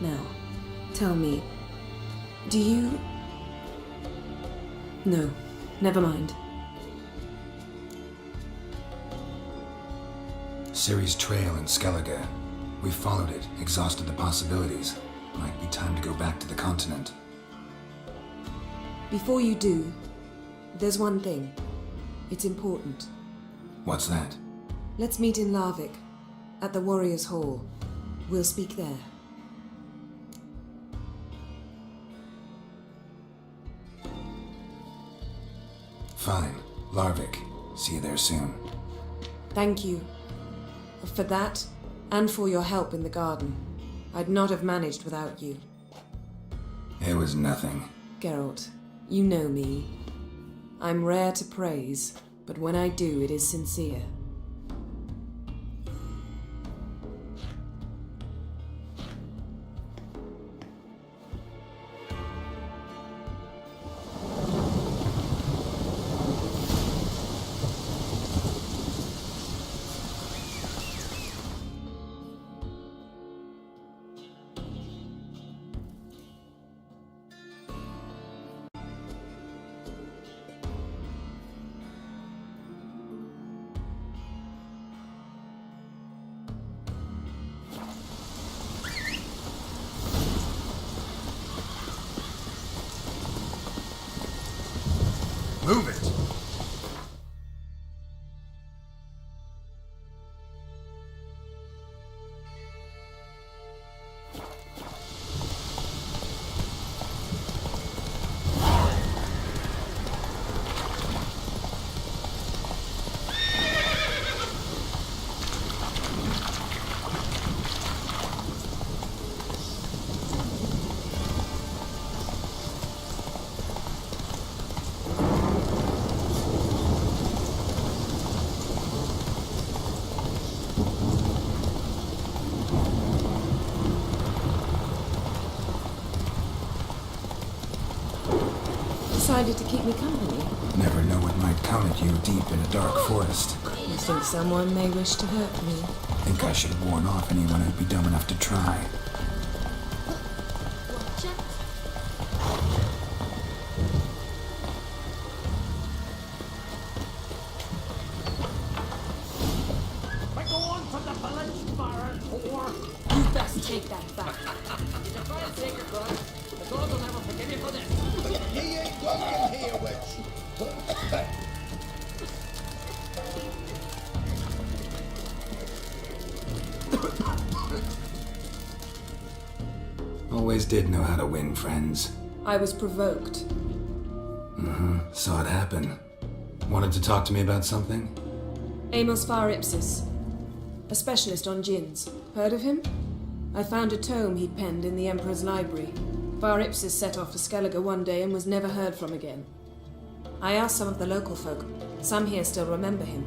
Now, tell me, do you... No, never mind. Ciri's trail in Skellige. We followed it, exhausted the possibilities. Might be time to go back to the continent. Before you do, there's one thing. It's important. What's that? Let's meet in Larvik, at the Warriors' Hall. We'll speak there. Fine. Larvik. See you there soon. Thank you. For that, and for your help in the garden. I'd not have managed without you. It was nothing. Geralt, you know me. I'm rare to praise, but when I do, it is sincere. Move it! Decided to keep me company. Never know what might come at you deep in a dark forest. You think someone may wish to hurt me? Think I should warn off anyone who'd be dumb enough to try. Go on from the village, Baron, whore! You best take that back. You can try and take your crime. The gods will never forgive you for this. He ain't welcome here, witch. Always did know how to win friends. I was provoked. Saw it happen. Wanted to talk to me about something? Amos Var Ipsis, a specialist on djinns. Heard of him? I found a tome he'd penned in the Emperor's library. Var Ipsis set off for Skellige one day and was never heard from again. I asked some of the local folk. Some here still remember him.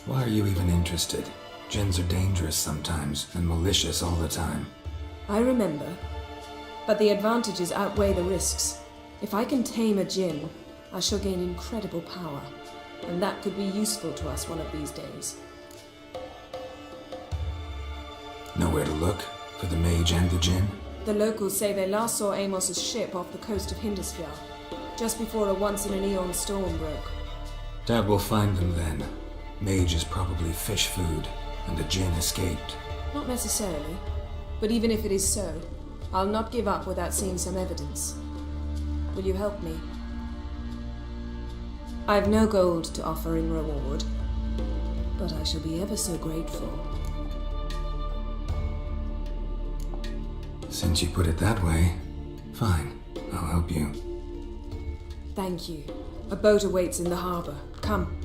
Why are you even interested? Djinns are dangerous sometimes, and malicious all the time. I remember, but the advantages outweigh the risks. If I can tame a djinn, I shall gain incredible power, and that could be useful to us one of these days. Nowhere to look for the mage and the djinn? The locals say they last saw Amos's ship off the coast of Hindisfjall, just before a once-in-an-eon storm broke. Doubt we'll find them then. Mage is probably fish food, and the djinn escaped. Not necessarily, but even if it is so, I'll not give up without seeing some evidence. Will you help me? I've no gold to offer in reward, but I shall be ever so grateful. Since you put it that way, fine, I'll help you. Thank you. A boat awaits in the harbor. Come.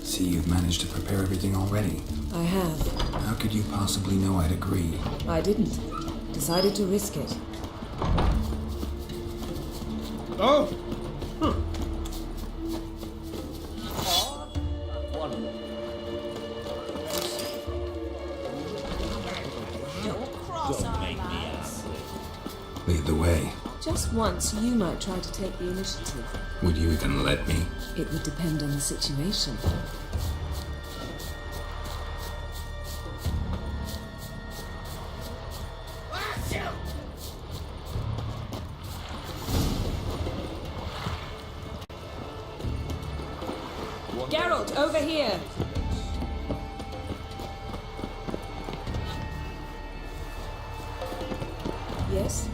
See, you've managed to prepare everything already. I have. How could you possibly know I'd agree? I didn't. Decided to risk it. Oh! Lead the way. Just once, you might try to take the initiative. Would you even let me? It would depend on the situation. Geralt, over here! Yes?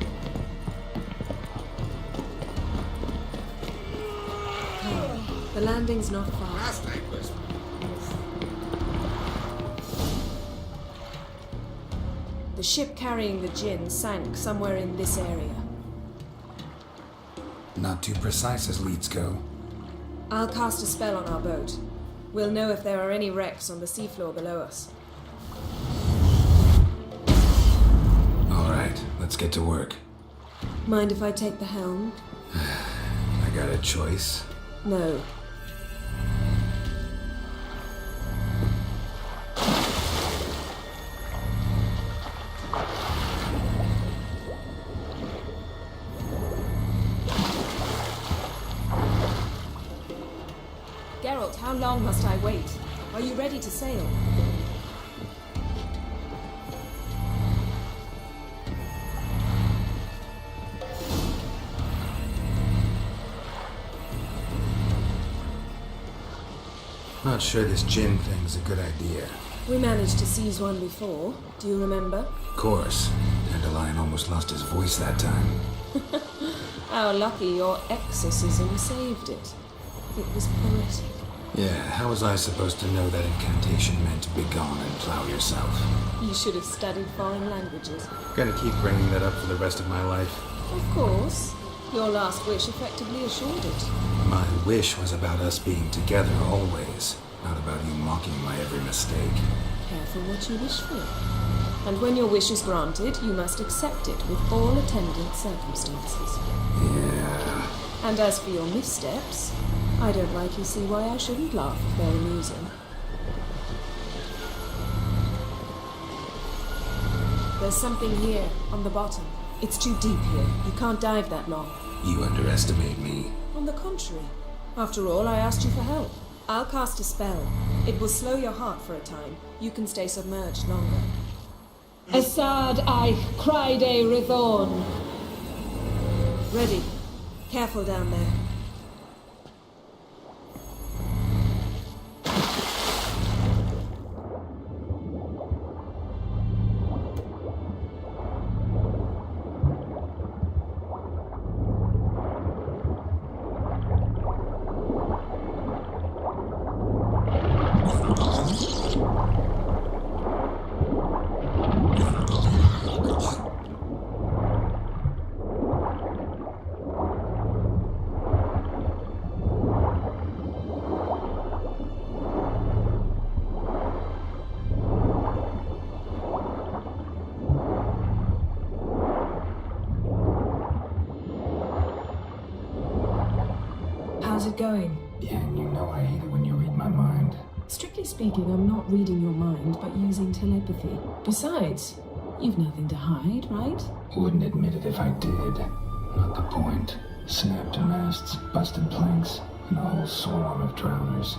Come. The landing's not far. The ship carrying the gin sank somewhere in this area. Not too precise as leads go. I'll cast a spell on our boat. We'll know if there are any wrecks on the seafloor below us. All right, let's get to work. Mind if I take the helm? I got a choice. No. Geralt, how long must I wait? Are you ready to sail? Not sure this gin thing's a good idea. We managed to seize one before. Do you remember? Of course. Dandelion almost lost his voice that time. How lucky your exorcism saved it. It was poetic. Yeah, how was I supposed to know that incantation meant begone and plow yourself? You should have studied foreign languages. Gonna keep bringing that up for the rest of my life. Of course. Your last wish effectively assured it. My wish was about us being together always, not about you mocking my every mistake. Careful what you wish for. And when your wish is granted, you must accept it with all attendant circumstances. Yeah. And as for your missteps, I don't rightly see why I shouldn't laugh if they're amusing. There's something here, on the bottom. It's too deep here. You can't dive that long. You underestimate me. On the contrary. After all, I asked you for help. I'll cast a spell. It will slow your heart for a time. You can stay submerged longer. Assad I Cryde Rithorn. Ready. Careful down there. How's it going? Yeah, and you know I hate it when you read my mind. Strictly speaking, I'm not reading your mind, but using telepathy. Besides, you've nothing to hide, right? Wouldn't admit it if I did. Not the point. Snapped masts, busted planks, and a whole swarm of drowners.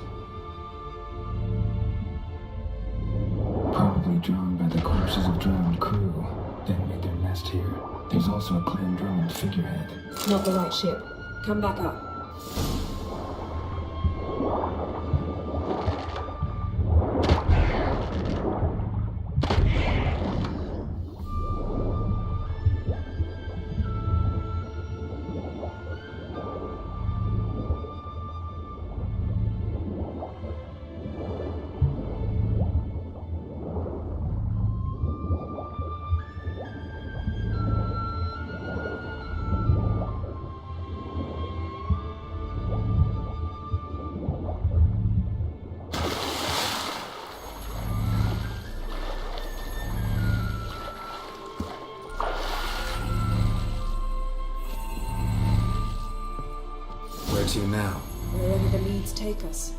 Probably drawn by the corpses of drowned crew, then made their nest here. There's also a clan Drummond figurehead. Not the right ship. Come back up. Where to now? Wherever the leads take us.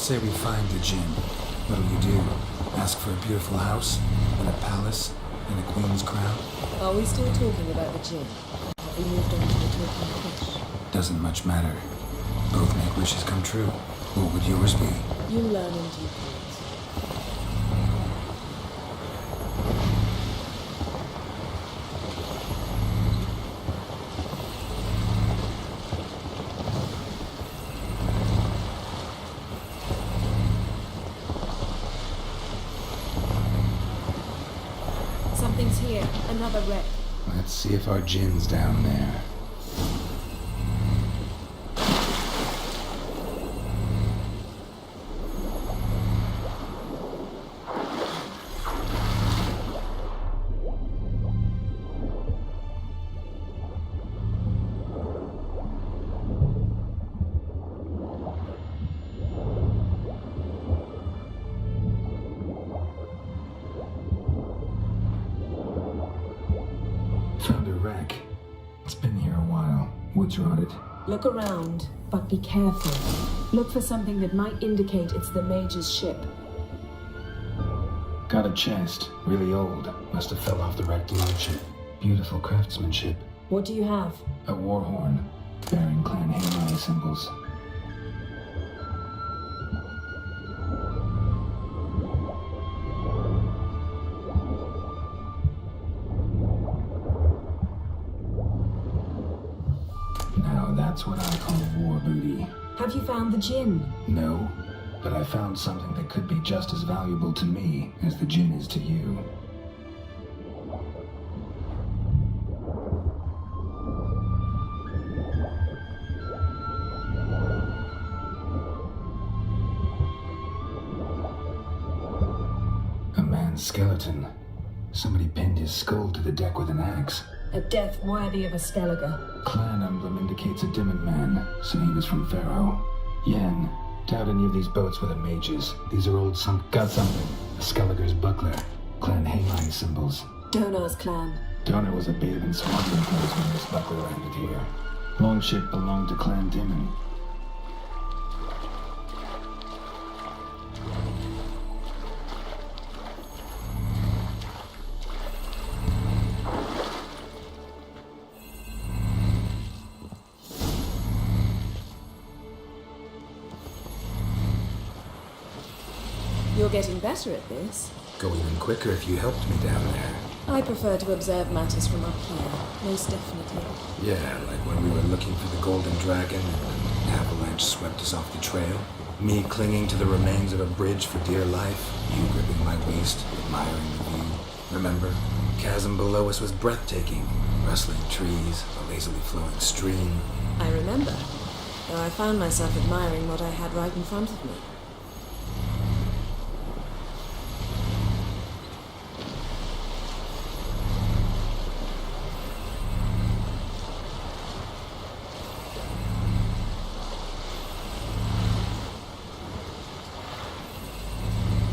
Say we find the Jinn. What'll you do? Ask for a beautiful house? And a palace? And a queen's crown? Are we still talking about the Jinn? Have we moved on to the talking fish? Doesn't much matter. Both make wishes come true. What would yours be? You'll learn in due course. Something's here. Another wreck. Let's see if our Jinn's down there. Found a wreck. It's been here a while. Wood's rotted. Look around, but be careful. Look for something that might indicate it's the Mage's ship. Got a chest. Really old. Must have fell off the wrecked longship. Beautiful craftsmanship. What do you have? A war horn. Bearing clan Halo symbols. Now that's what I call war booty. Have you found the Jinn? No, but I found something that could be just as valuable to me as the Jinn is to you. A man's skeleton. Somebody pinned his skull to the deck with an axe. A death worthy of a Skellige. Clan emblem indicates a Dimmen man, so he was from Pharaoh. Yen, doubt any of these boats were the mages. These are old sunk. Got something. A Skellige's buckler. Clan Haline symbols. Donar's clan. Donar was a babe in swaddling clothes when this buckler landed here. Longship belonged to Clan Dimmen. You're getting better at this. Go even quicker if you helped me down there. I prefer to observe matters from up here, most definitely. Yeah, like when we were looking for the Golden Dragon and an avalanche swept us off the trail. Me clinging to the remains of a bridge for dear life. You gripping my waist, admiring the view. Remember? Chasm below us was breathtaking. Rustling trees, a lazily flowing stream. I remember, though I found myself admiring what I had right in front of me.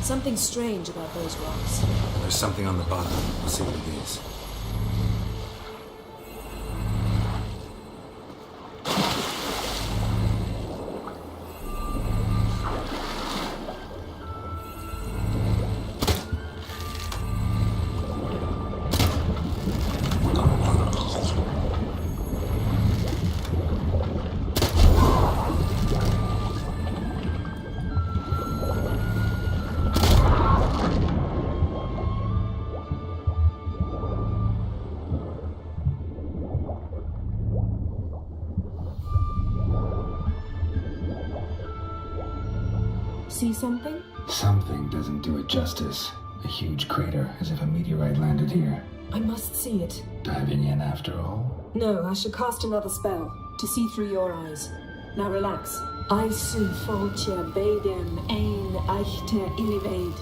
Something strange about those rocks. There's something on the bottom. We'll see what it is. See something? Something doesn't do it justice. A huge crater, as if a meteorite landed here. I must see it. Diving in after all? No, I should cast another spell to see through your eyes. Now relax. Aisu foltje bedem ein eichte illiveid.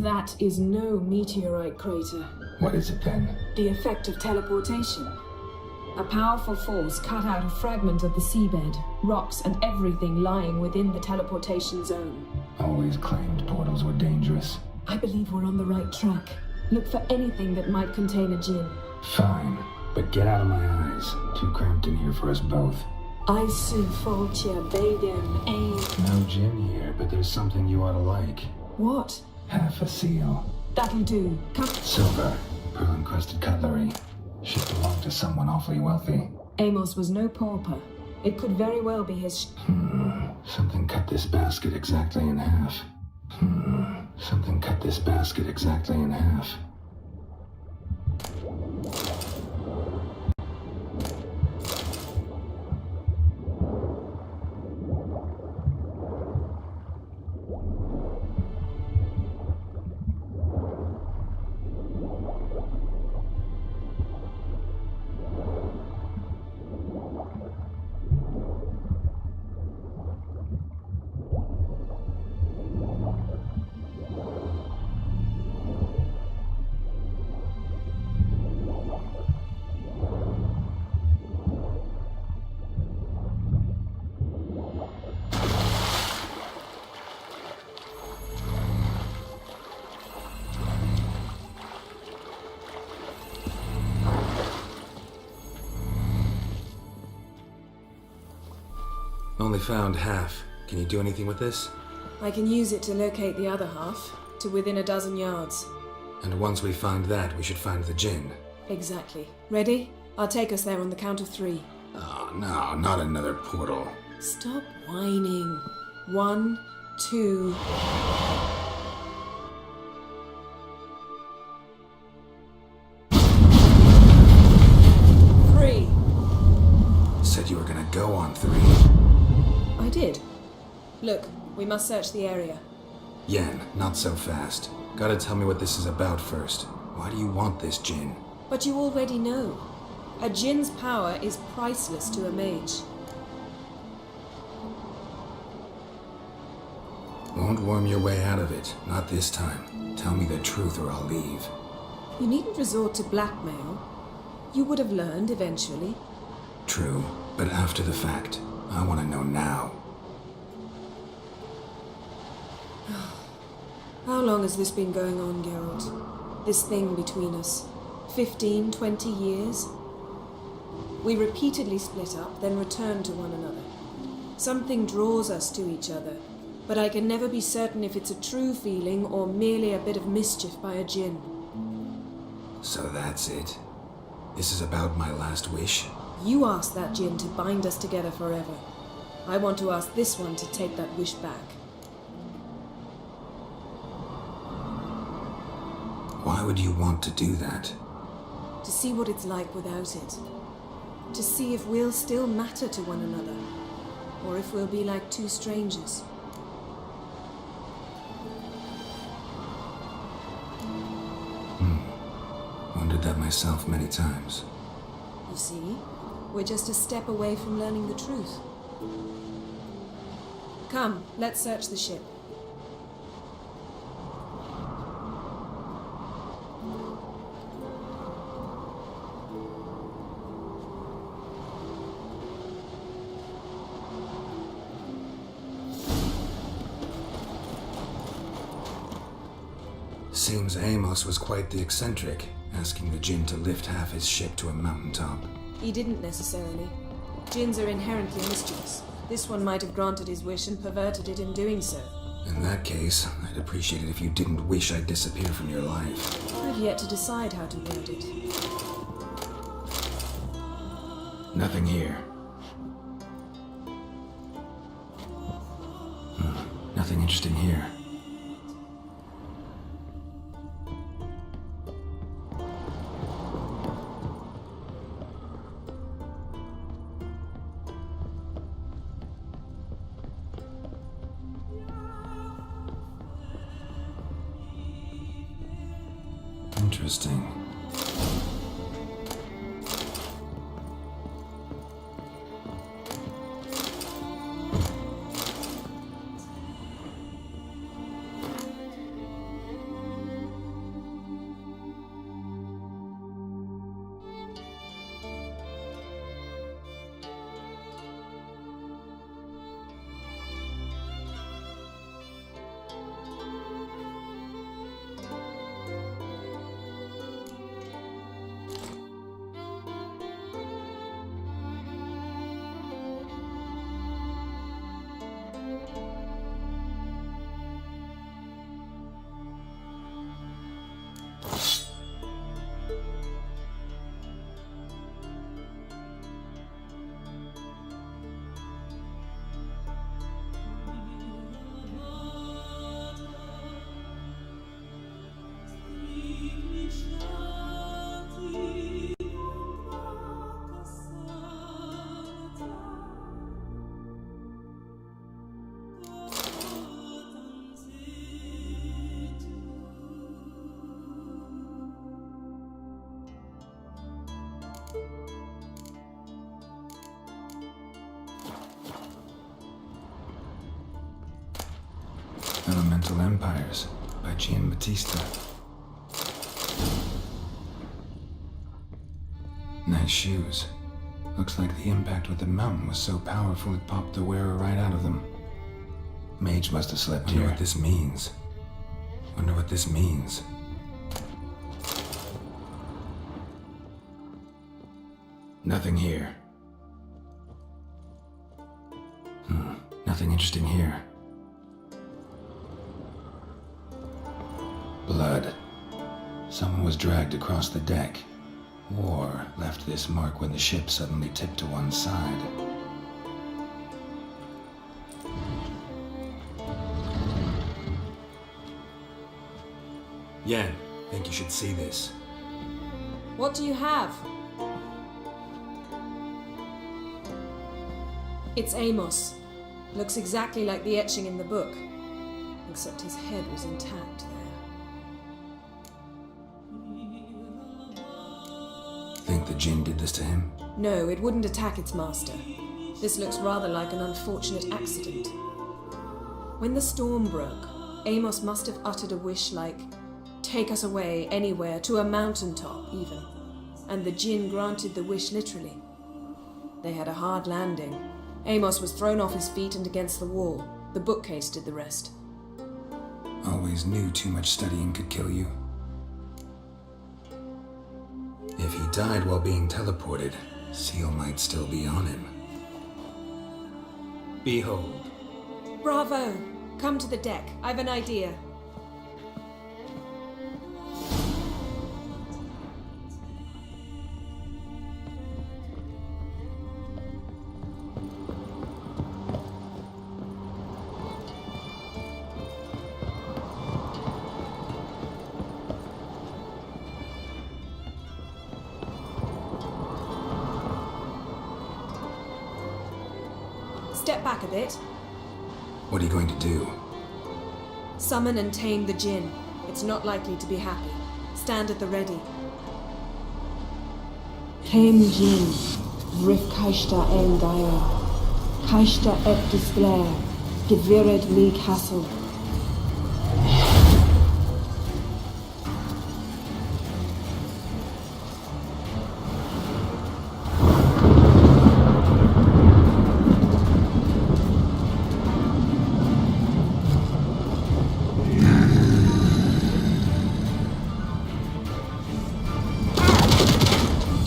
That is no meteorite crater. What is it then? The effect of teleportation. A powerful force cut out a fragment of the seabed, rocks and everything lying within the teleportation zone. Always claimed portals were dangerous. I believe we're on the right track. Look for anything that might contain a Jinn. Fine, but get out of my eyes. Too cramped in here for us both. I soon Foltia Baden aim. No gin here, but there's something you ought to like. What? Half a seal. That'll do. Come. Silver. Pearl-encrusted cutlery. Should belong to someone awfully wealthy. Amos was no pauper. It could very well be his. Something cut this basket exactly in half. Something cut this basket exactly in half. Only found half. Can you do anything with this? I can use it to locate the other half, to within a dozen yards. And once we find that, we should find the gin. Exactly. Ready? I'll take us there on the count of 3. Oh, no, not another portal. Stop whining. 1, 2... Said you were gonna go on 3. I did. Look, we must search the area. Yen, not so fast. Gotta tell me what this is about first. Why do you want this gin? But you already know. A djinn's power is priceless to a mage. Won't worm your way out of it. Not this time. Tell me the truth or I'll leave. You needn't resort to blackmail. You would have learned eventually. True, but after the fact. I want to know now. How long has this been going on, Geralt? This thing between us? 15, 20 years? We repeatedly split up, then returned to one another. Something draws us to each other, but I can never be certain if it's a true feeling or merely a bit of mischief by a djinn. So that's it. This is about my last wish? You asked that djinn to bind us together forever. I want to ask this one to take that wish back. Why would you want to do that? To see what it's like without it. To see if we'll still matter to one another, or if we'll be like two strangers. Wondered that myself many times. You see, we're just a step away from learning the truth. Come, let's search the ship. Seems Amos was quite the eccentric, asking the djinn to lift half his ship to a mountaintop. He didn't necessarily. Djinns are inherently mischievous. This one might have granted his wish and perverted it in doing so. In that case, I'd appreciate it if you didn't wish I'd disappear from your life. I've yet to decide how to word it. Nothing here. Nothing interesting here. Interesting. Elemental Empires by Giambattista. Nice shoes. Looks like the impact with the mountain was so powerful it popped the wearer right out of them. Mage must have slept here. Wonder what this means. Wonder what this means. Nothing here. Nothing interesting here. Blood. Someone was dragged across the deck, or left this mark when the ship suddenly tipped to one side. Yen, think you should see this. What do you have? It's Amos. Looks exactly like the etching in the book, except his head was intact there. Think the Jinn did this to him? No, it wouldn't attack its master. This looks rather like an unfortunate accident. When the storm broke, Amos must have uttered a wish like, "Take us away, anywhere, to a mountaintop, even." And the Jinn granted the wish literally. They had a hard landing. Amos was thrown off his feet and against the wall. The bookcase did the rest. Always knew too much studying could kill you. If he died while being teleported, Seal might still be on him. Behold. Bravo! Come to the deck. I've an idea. Step back a bit. What are you going to do? Summon and tame the Jinn. It's not likely to be happy. Stand at the ready. Tame Jinn, Rif Kaishta El Gaia, Kaishta Et Displair, Gevired Lee Castle.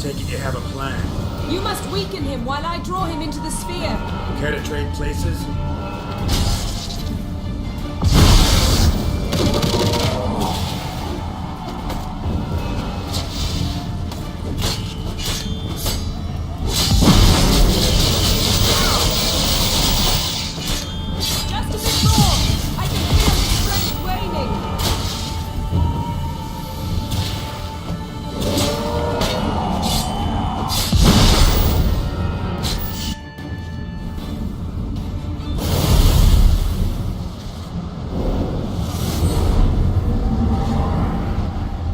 Take it you have a plan. You must weaken him while I draw him into the sphere. Care to trade places? Just a bit more! I can feel his strength waning!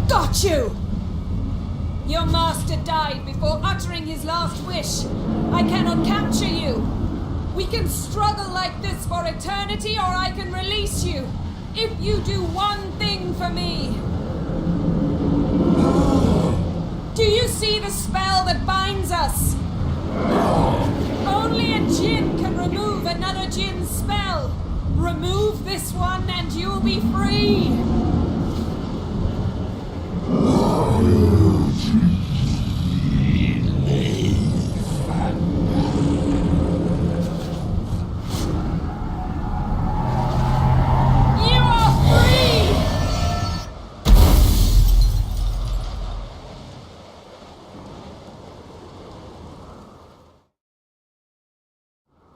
Got you! Your master died before uttering his last wish. I cannot capture you. We can struggle like this for eternity, or I can release you. If you do one thing for me. Do you see the spell that binds us? Only a Jinn can remove another Jinn's spell. Remove this one and you'll be free.